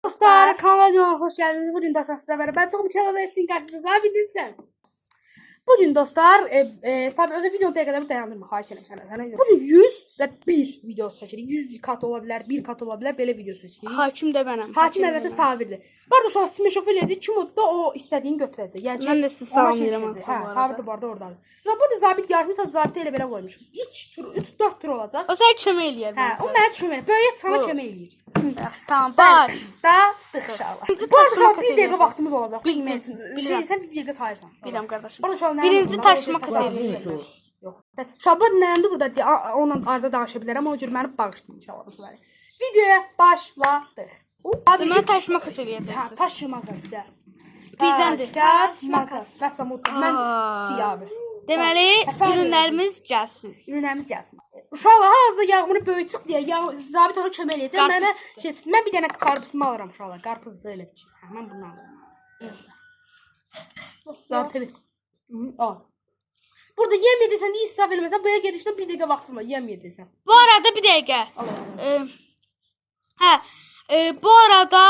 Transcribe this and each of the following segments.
Dostlar, kanalıma hoş geldiniz. Bugün dostlar sizle beraber çok mükemmel ve sizin karşınızda bildirsem. Bugün dostlar, tabi özür videoya kadar dayandırma, xahiş edirəm. Bugün 100 ve 1 video seçirik. 100 kat olabilir, 1 kat olabilir, böyle video seçirik. Hakim de benim. Hakim evet Sabirdir. Bu arada şu an Smash of elədik. Kim oldu da o istediğini götürəcək. Yəni mən də sizi salamlayıram. Sabir bu arada oradadır. Bu da zabit yarımsa zabiti elə belə qoymuşum. 3-4 tur olacaq. O sənə kömək eləyər. Hə, o mənə kömək eləyir. Böyük sana kömək eləyir. Yaxşı, tamam. Baş. Da inşallah. Bu arada bir dəqiqə vaxtımız olacaq. Bilmirəm. Sən bir dəqiqə sayırsan. Bilirəm qardaşım. Birinci Birinci taş makas eləyir. Yox. Şabat nəyəndə burada onunla arada danışa bilərəm. O cür məni bağışlayın inşallah bu səfər. Videoya başladıq. Deməli taş makas eləyəcəksiniz. Taş makas sizə. Birdəndir. Taş makas. Vəssamut. Mən siyabı. Deməli ürünlərimiz gəlsin. Ürünlərimiz gəlsin. Uşaqlar hazırda yağmuru böyük çıx deyə zabit ona kömək eləyəcək. Mənə mən bir dənə qarpızımı alıram uşaqlar. Qarpızdır elə bir şey. Mən bunu alıram. Zabit bir. Al. Burada yeməyəcəksən deyə israf eləməsən, buraya gedişdə bir dəqiqə vaxtın var, yeməyəcəksən. Bu arada bir dəqiqə. Bu arada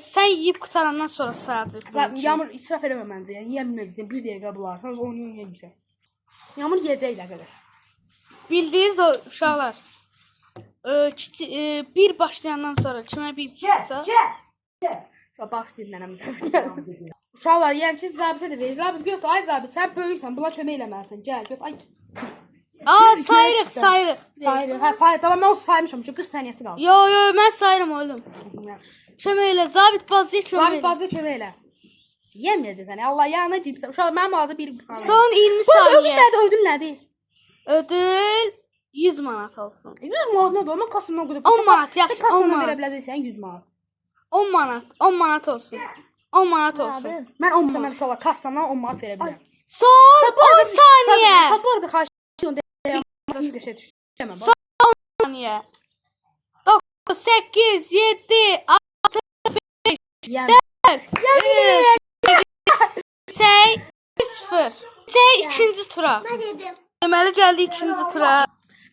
sən yeyib qutarandan sonra sayacaq. Yağmur israf eləmə məncə, yəni yeməyəcəksən, bir dəqiqə bularsan, onu yeyəcəksən. Yağmur yeyəcəklər qədər. Bildiniz o uşaqlar. Bir başlayandan sonra kimə bir çıxsa. Başlayın mənə məsələn. Uşaqlar, yəni ki, zabitə də verir. Zabit götür, ay zabit, sən böyüksən, buna kömək eləməlisən. Gəl, götür, ay. Sayırıq. Sayırıq, hə, sayır. Tamam, mən o saymışam, 40 saniyəsi qaldı. Yo, mən sayırım oğlum. Kömək elə, zabit bazıya kömək elə. Zabit bazıya kömək elə. Yeməyəcəksən, Allah yanına deyibsən. Uşaqlar, mənim ağzı bir... Son 20 saniyə. Ödül nədir? Ödül 100 manat olsun. 100 manat nədir? Mən kasımdan qudub. 10 manat, yaxşı, 10 kasımdan manat. verə biləcəksən 100 manat. 10 manat olsun. 10 manat olsun. Mən 10 manat uşaqlar kassamdan 10 manat verə bilirəm. Son 10 saniyə. Sabırdı xahiş edirəm. Son 10 saniyə. 9, 8, 7, 6, 5, 4, 3, 0. İkinci tura. Deməli gəldi ikinci tura.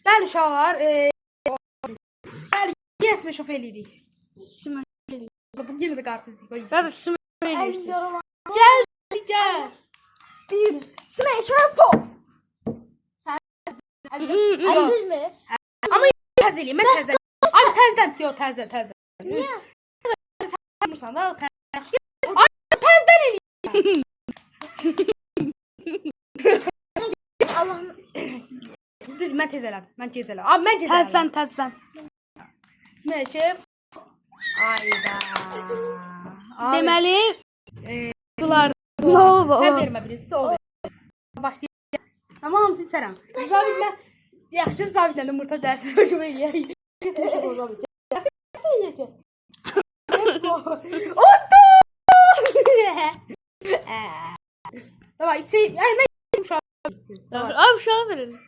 Bəli uşaqlar, bəli, yenə Smash of eləyirik. Bu yenə də qarpız yiyik. Hadi smash edirsiniz. Gəl. Bir Smash of. Əziz mi? Amma təzə eləyim, mən təzə. Ay təzədən, yox, təzədən. Niyə? Sən da təzədən. Ay təzədən eləyim. Allahım. Düz mən tez elədim. Mən gec elədim. Abi mən gec elədim. Təzsən. Smash of. Ayda. Deməli bunlar nə oldu? Sən vermə birincisi o ver. Başlayaq. Amma hamısı içərəm. Zabit mən yaxşı zabitlə də murta dərsi başıma eləyək. Smash of zabit. Yaxşı. Otto! Davay içeyim. Ay mən uşağı içsin. Abi uşağı verin.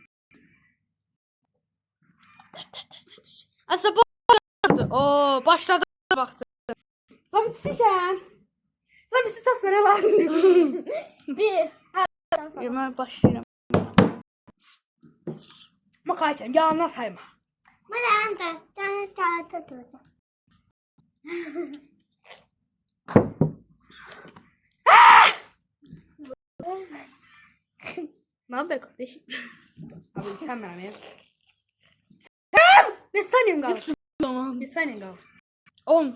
Asa bu o başladı baxdı. Zabit sen. Zabit sen sana lazım. Bir. Mən başlayıram. Makayçam yalandan sayma. Ben de tane tuttum. Ne haber kardeşim? Abi sen bana ne? Sen! Bir saniyen kaldı. Tamam. Bir saniyen kaldı. 10. Ne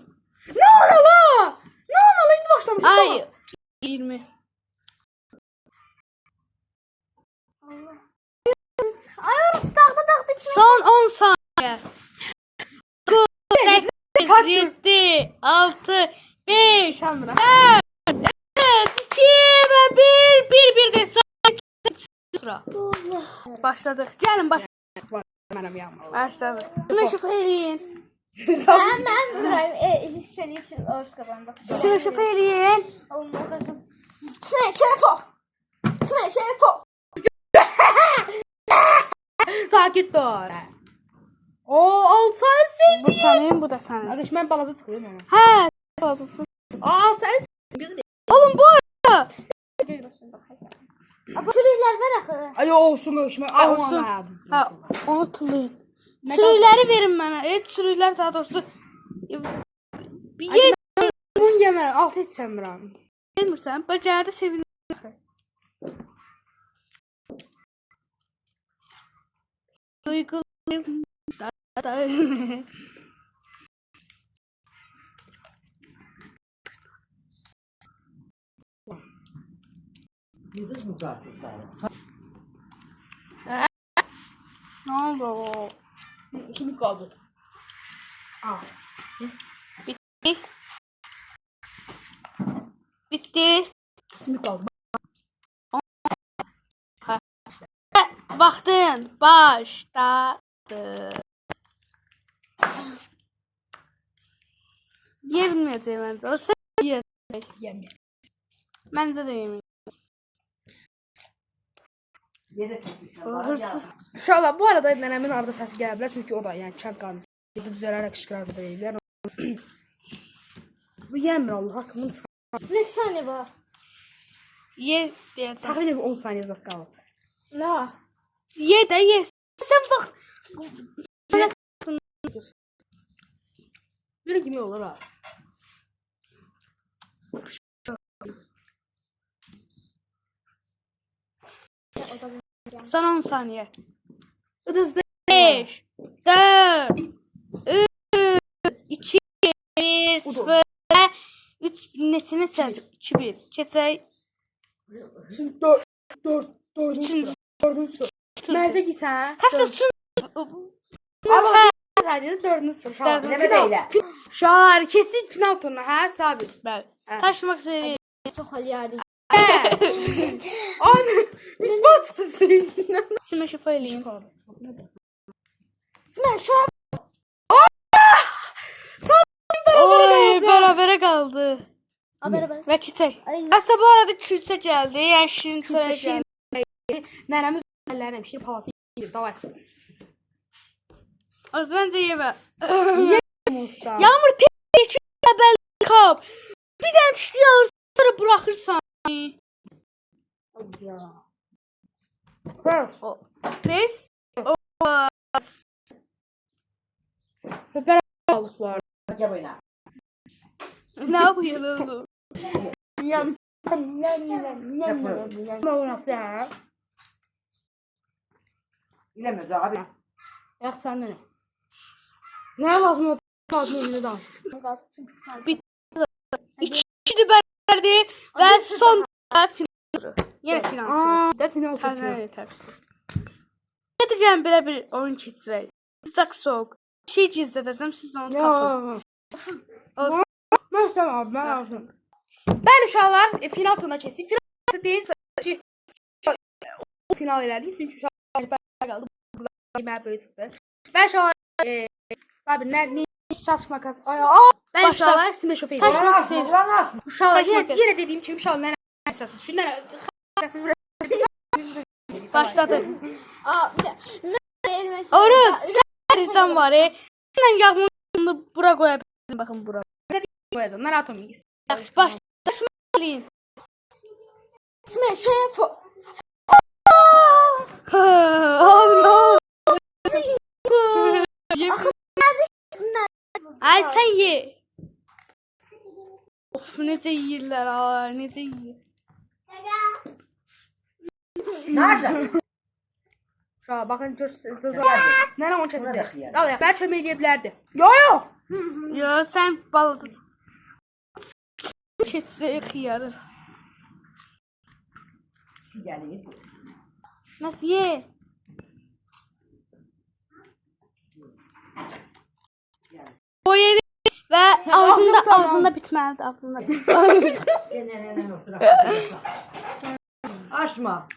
ona la? Ne ona la? İndi başlamış. Ay 20. Ayağım taktı. Son 10 saniye. 9, 8, 7, 6, 5, Sen bırak. 4, 3, 2 ve 1 de sıra. Başladık. Gelin Benim yağmur. başladık. Smash of eləyin. Ben burayım. Hissediyorsun. Oruç kazandık. Smash of eləyin. Allah kaçın. Şerefo. Sakit dur. O 6 ay sevdim. Bu senin, bu da senin. Arkadaş ben balaza çıkıyorum yani. He. Fazlası. 6 ay sevdim. Oğlum bu arada. Çürükler ver akı. Ay olsun ölçme. Ay Olsun. Ha. Ha, onu tullayın. Sürüləri verin mənə. Sürülər daha doğrusu. Bir yemərəm. 6 içsəmirəm. Bilmirsən, bacardı sevinir. Duygularım. Yıldız mı kartuşlar? Ne oldu? Kim qaldı? Bitti. Bitti. Kim qaldı? Vaxtın başladı. Yeməyəcək məncə. O sən Yeməyəcək. məncə də yeməyəcək. Yedek tutmuşlar. Hırsız. İnşallah bu arada nənəmin arada səsi gələ bilər çünki o da yəni kənd qanunu. Düzələrək qışqırar da deyirlər. Bu yemir Allah haqqımın Ne saniye var? Ye deyəcəm. təxminən 10 saniyə zət qalıb. Ne? Ye də ye. Sən bax. Belə kimi olur ha. Son 10 saniyə. Hızlı. 5, 4, 3, 2, 1, 0. 3 neçini sən? 2, 1. Keçək. Şimdi 4. Mənzə gitsən. Kaçta sun? Abi sadəcə 4-cü sıra. Biləmə deylə. Uşaqlar keçin final turuna, hə Sabir? Bəli. Hə. Taşımaq istəyirik. Çok hal yardı. Ana, misbah çıxdı suyun içindən. Simə şəfa eləyim. Smer şu an. Oy, bərabərə qaldı. Haber haber. Və keçək. Ay, Aslında bu arada küsə gəldi. Yəni şirin çörək Şirin gəldi. Nənəmiz əllərinə bir şey palası yeyir. Davay. Az məncə yemə. Usta. Yağmur tez bəli kap. Bir dənə dişli alırsan, sonra buraxırsan. Ya. Hə. Pes. Bəbərə balıqlar. Gel oyna. Ne yapıyorsun? Yam. Yam. Olmasa ha. Bilemez abi. Yax sən nə? Nə lazım oldu? Lazım elində danış. İkinci bərabərdi və son final. Yenə final. Da final Təzə tutuyor. Ne diyeceğim belə bir oyun keçirək. Sıcaq soğuk. Bir şey gizlədəcəm, siz onu tapın. Olsun. Mən istəməm abi, mən lazım. Bəli uşaqlar, final turuna keçdik. Final deyil, ki final elədik. Çünki uşaqlar bərabər qaldı. Yeməyə böyük çıxdı. Və uşaqlar, Sabir, nə çalışmaq bəli uşaqlar, simə şof edir. Ulan ulan. Uşaqlar, Taşmak yenə dediyim kimi uşaqlar nənə əsası. Şu nənə Başladı. Aa bir de. Elime Oruz, sən ricam var. Sən yağmurunu bura qoya bilirsin. Baxın bura. qoyacam. Narahat olmayın. Yaxşı, başlayın. Smer şerefo. Oğlum, ne oldu? Ay sen ye. Of necə yeyirlər ha, necə yeyir. Nerede? Uşaqlar, baxın, nənə onu Burada kəsəcək. xiyar. Al, yaxşı, bəlkə kömək edə bilərdi. Yox. Yo sən balıdasın. Keçsək xiyarı. Gelir. Nasıl ye? O yeri və ağzında bitməlidir, ağzında. Gene otur. Açma.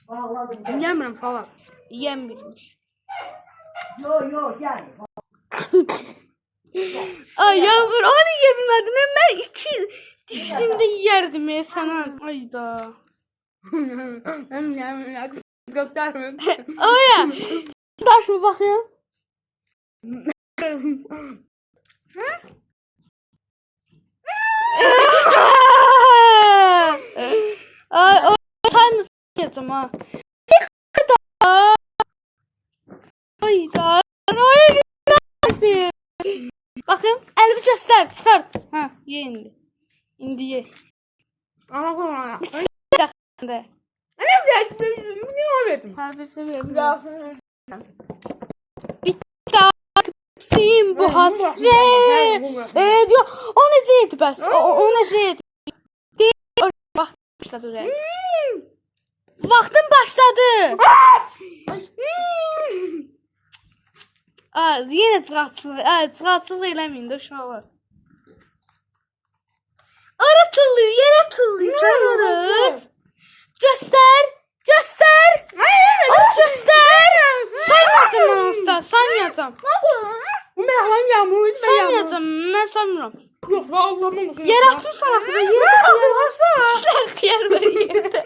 Ağladım. Yemirəm falan. Yem bilmiş. Yo gel. Ay yavrum onu yebilmədim. Mən iki dişimdə yeyərdim sana. Ayda. Gökdərməm. Oya. Daş mı baxın? Ay o saymı s***yacım ha. Ayda. Ay Bakın, əlimi göstər, çıxart. Hə, ye indi. İndi ye. Ana qona. De. Ana ne verdim? Hər birisi verin. Sim bu hasret. Diyor, o necəydi bəs? O necəydi? Başladı ürək. Vaxtın başladı. Yenə çıxartçılıq eləməyin də uşaqlar. Aratılır, yerə atılır. Sən orası. Göstər. Göstər. Saymayacam mən usta, saymayacam. Bu mənim yağmuruydu. Saymayacam, mən saymıram. Yox, Allah'ım olsun. Yer atım sana axıda, yer atım. Şlak yer var yerdə.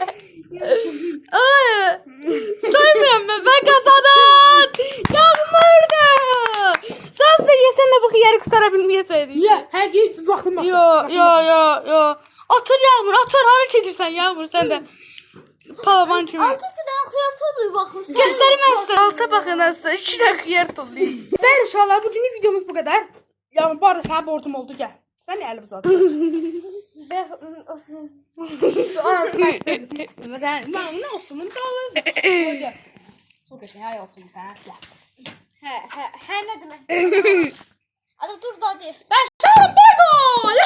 Saymıram mən qazanan. Yağmurda. Sən də yesən də bu xiyarı qutara bilməyəcəkdik. Ya, hər gün vaxtım var. Yo. Otur Yağmur, otur. Hara gedirsən Yağmur sən də? Pavan kimi. Altı tane xiyar topluyor bakın. Göstərmə üstə, alta baxın asla. 2 dənə xiyar toplayın. Bəli, inşallah bugünkü videomuz bu qədər. Yəni bu arada sana borcum oldu, gəl. Sən nə əli uzatdın? Məsələn, mən nə olsun, bunu sağlayın. Hoca. Çok qəşəng, hay olsun sən. He ne demek? Hadi dur da hadi. Ben şalım, bay bay.